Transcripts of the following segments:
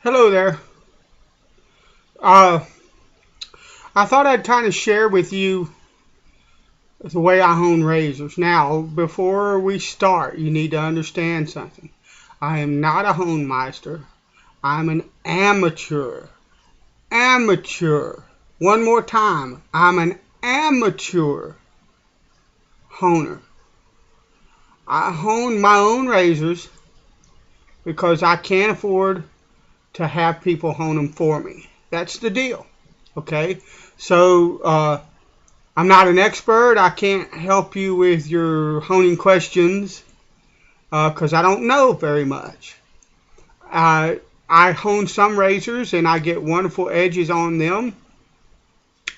Hello there. Uh, I thought I'd kind of share with you the way I hone razors. Now, before we start, you need to understand something. I am not a hone meister. I'm an amateur. Amateur. One more time. I'm an amateur honer. I hone my own razors because I can't afford to have people hone them for me. That's the deal. Okay? So, I'm not an expert. I can't help you with your honing questions because I don't know very much. I hone some razors and I get wonderful edges on them.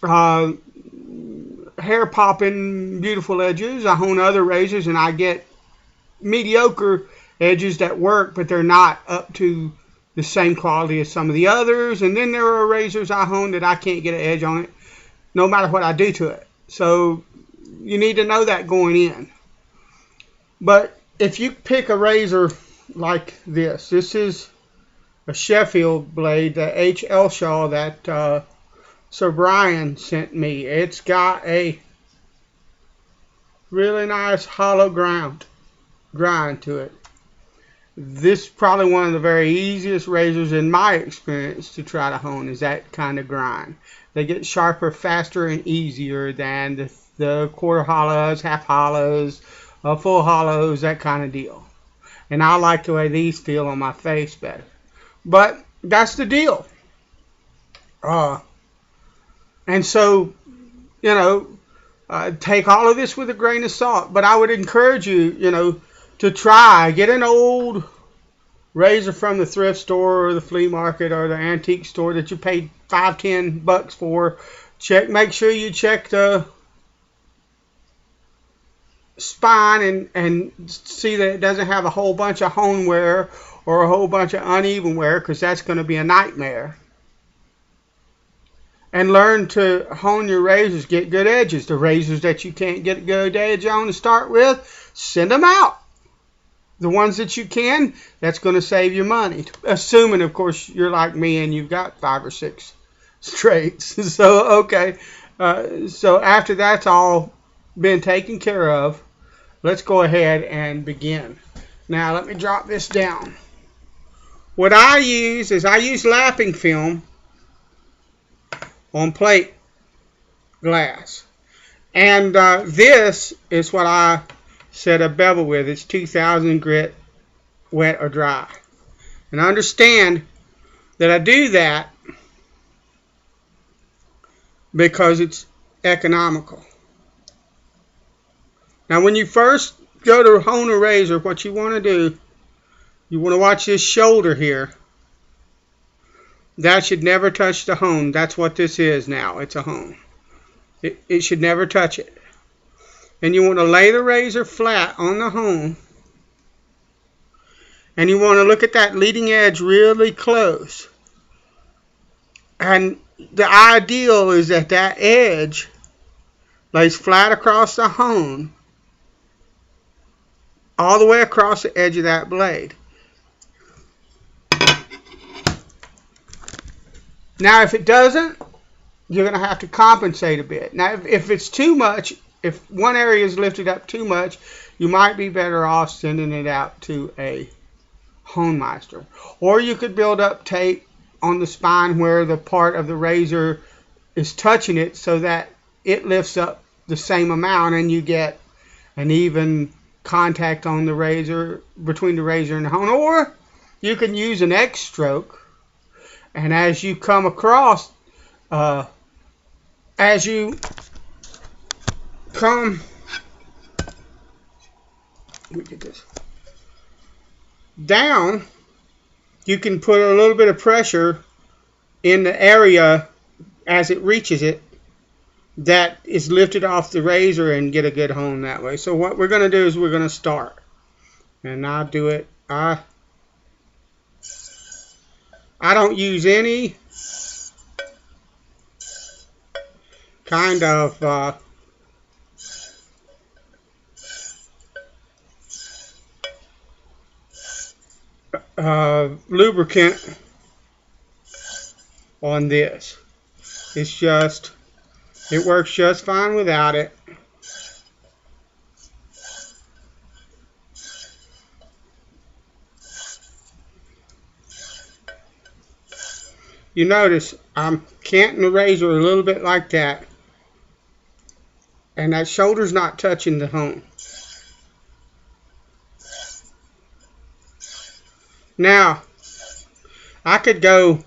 Uh, Hair popping, beautiful edges. I hone other razors and I get mediocre edges that work, but they're not up to the same quality as some of the others. And then there are razors I hone that I can't get an edge on it, no matter what I do to it. So you need to know that going in. But if you pick a razor like this is a Sheffield blade, the H. Elshaw that Sir Brian sent me. It's got a really nice hollow grind to it. This is probably one of the very easiest razors in my experience to try to hone is that kind of grind. They get sharper, faster, and easier than the quarter hollows, half hollows, full hollows, that kind of deal. And I like the way these feel on my face better. But that's the deal. And so, take all of this with a grain of salt. But I would encourage you, to try. Get an old razor from the thrift store or the flea market or the antique store that you paid $5-10 for. Make sure you check the spine and see that it doesn't have a whole bunch of hone wear or a whole bunch of uneven wear, because that's going to be a nightmare. And learn to hone your razors, get good edges. The razors that you can't get a good edge on to start with, send them out. The ones that you can, that's going to save you money. Assuming, of course, you're like me and you've got 5 or 6 straights. So, okay. So after that's all been taken care of, let's go ahead and begin. Now, let me drop this down. What I use is lapping film on plate glass. And this is what I set a bevel with. It's 2000 grit, wet or dry. And understand that I do that because it's economical. Now, when you first go to hone a razor, what you want to do, you want to watch this shoulder here. That should never touch the hone. That's what this is now. It's a hone. It should never touch it. And you want to lay the razor flat on the hone. And you want to look at that leading edge really close. And the ideal is that that edge lays flat across the hone, all the way across the edge of that blade. Now, if it doesn't, you're going to have to compensate a bit. Now, if it's too much, if one area is lifted up too much, you might be better off sending it out to a hone meister. Or you could build up tape on the spine where the part of the razor is touching it so that it lifts up the same amount and you get an even contact on the razor, between the razor and the hone. Or you can use an X stroke. And as you come across, as you come, let me get this down, you can put a little bit of pressure in the area as it reaches it that is lifted off the razor and get a good hone that way. So what we're going to do is we're going to start. And I'll do it. I don't use any kind of lubricant on this. It works just fine without it. You notice I'm canting the razor a little bit like that, and that shoulder's not touching the hone. Now, I could go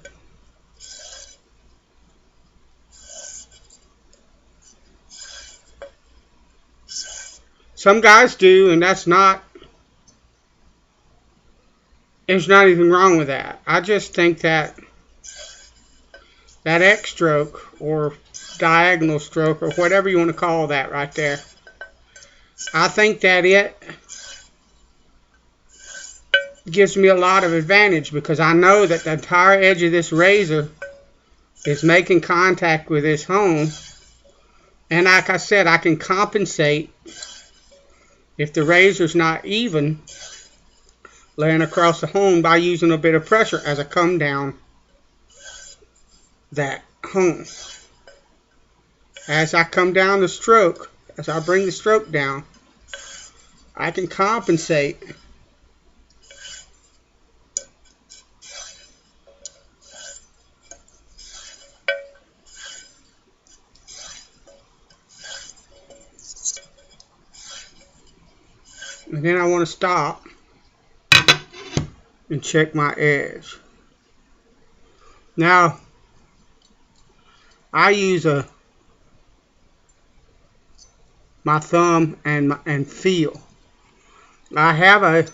some guys do, and there's not anything wrong with that. I just think that X stroke or diagonal stroke or whatever you want to call that right there, I think that it gives me a lot of advantage because I know that the entire edge of this razor is making contact with this hone, and like I said, I can compensate if the razor's not even laying across the hone by using a bit of pressure as I come down that hone. As I come down the stroke, as I bring the stroke down, I can compensate and then I want to stop and check my edge. Now, I use my thumb and feel. I have a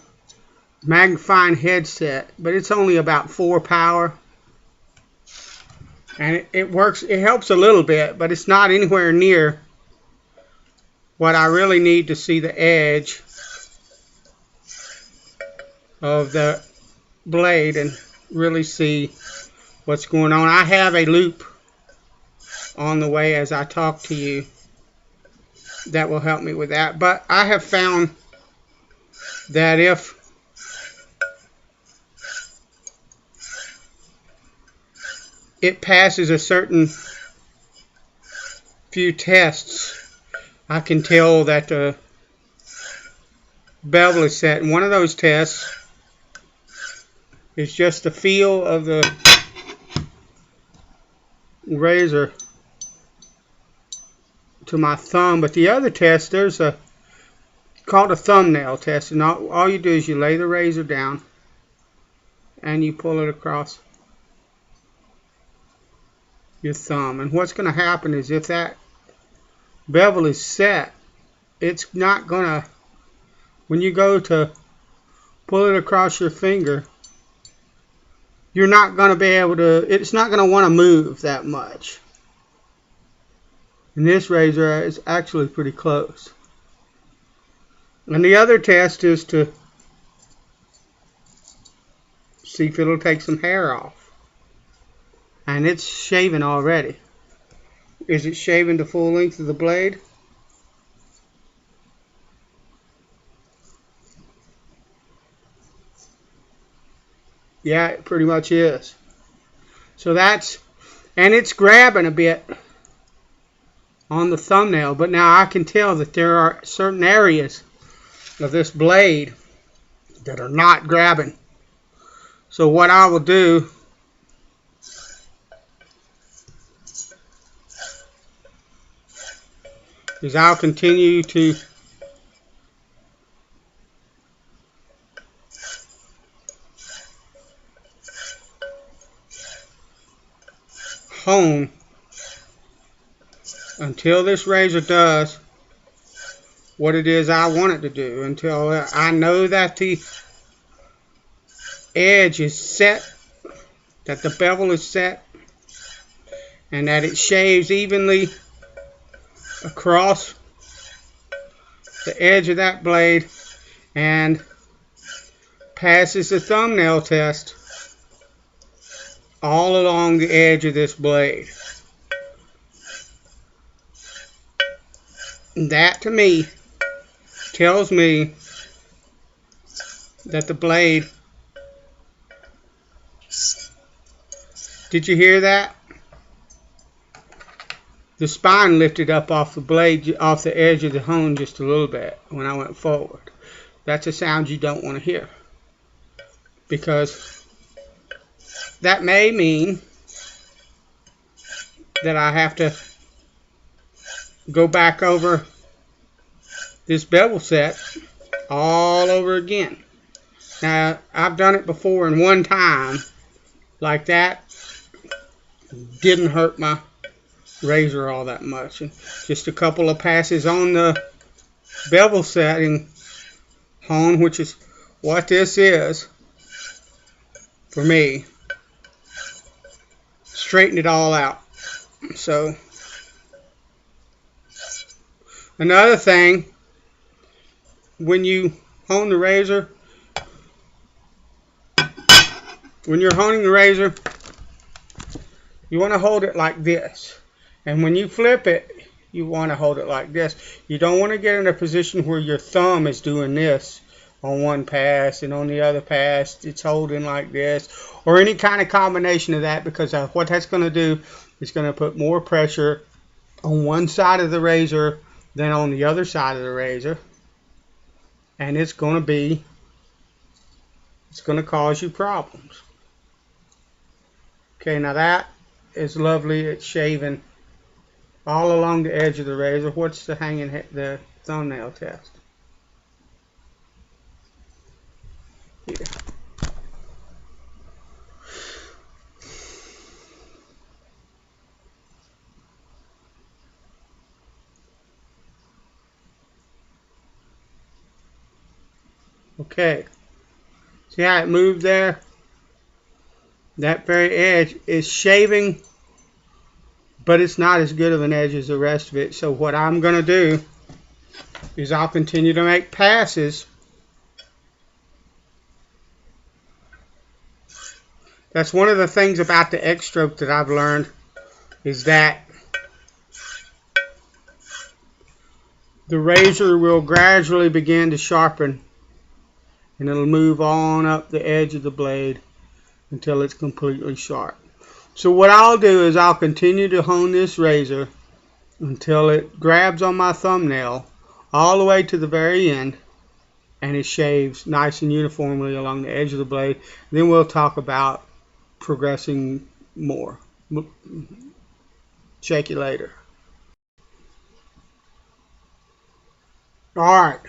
magnifying headset, but it's only about 4 power, and it works. It helps a little bit, but it's not anywhere near what I really need to see the edge of the blade and really see what's going on. I have a loop on the way as I talk to you that will help me with that, but I have found that if it passes a certain few tests, I can tell that the bevel is set. And one of those tests is just the feel of the razor to my thumb. But the other test, there's called a thumbnail test, and all you do is you lay the razor down and you pull it across your thumb. And what's going to happen is if that bevel is set, it's not going to, when you go to pull it across your finger, you're not going to be able to, it's not going to want to move that much. And this razor is actually pretty close. And the other test is to see if it'll take some hair off. And it's shaving already. Is it shaving the full length of the blade? Yeah, it pretty much is. So that's, and it's grabbing a bit on the thumbnail, but now I can tell that there are certain areas of this blade that are not grabbing. So what I will do is I'll continue to hone until this razor does what it is I want it to do, until I know that the edge is set, that the bevel is set, and that it shaves evenly across the edge of that blade and passes the thumbnail test all along the edge of this blade. That to me tells me that the blade Did you hear that? The spine lifted up off the blade, off the edge of the hone just a little bit when I went forward. That's a sound you don't want to hear, because that may mean that I have to go back over this bevel set all over again. Now, I've done it before, and one time like that didn't hurt my razor all that much. And just a couple of passes on the bevel setting hone, which is what this is for me, straighten it all out. So another thing, when you hone the razor, when you're honing the razor, you want to hold it like this. And when you flip it, you want to hold it like this. You don't want to get in a position where your thumb is doing this on one pass, and on the other pass it's holding like this, or any kind of combination of that, because what that's going to do is going to put more pressure on one side of the razor than on the other side of the razor, and it's going to cause you problems. Okay, now that is lovely. It's shaving all along the edge of the razor. What's the the thumbnail test? Here. Okay. See how it moved there? That very edge is shaving, but it's not as good of an edge as the rest of it. So what I'm going to do is I'll continue to make passes. That's one of the things about the X stroke that I've learned, is that the razor will gradually begin to sharpen, and it'll move on up the edge of the blade until it's completely sharp. So what I'll do is I'll continue to hone this razor until it grabs on my thumbnail all the way to the very end, and it shaves nice and uniformly along the edge of the blade. Then we'll talk about progressing more. Check you later. Alright.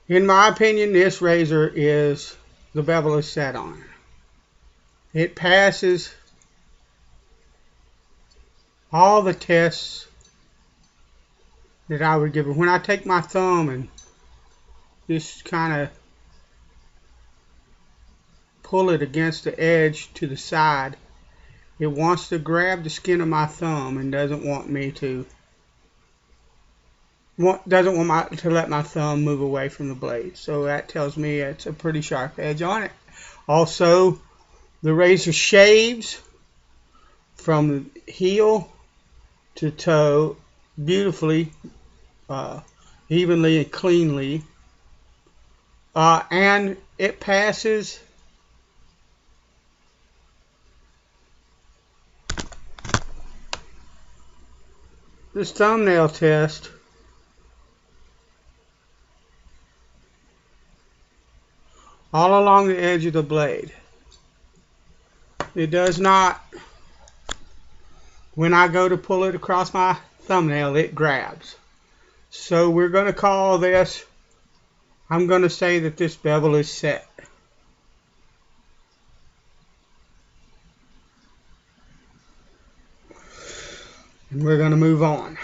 In my opinion, this razor the bevel is set on it. It passes all the tests that I would give it. When I take my thumb and just kind of pull it against the edge to the side, it wants to grab the skin of my thumb and doesn't want to let my thumb move away from the blade. So that tells me it's a pretty sharp edge on it. Also, the razor shaves from heel to toe beautifully, evenly and cleanly, and it passes this thumbnail test all along the edge of the blade. It does not, when I go to pull it across my thumbnail, it grabs. So we're going to call this, I'm going to say that this bevel is set. And we're going to move on.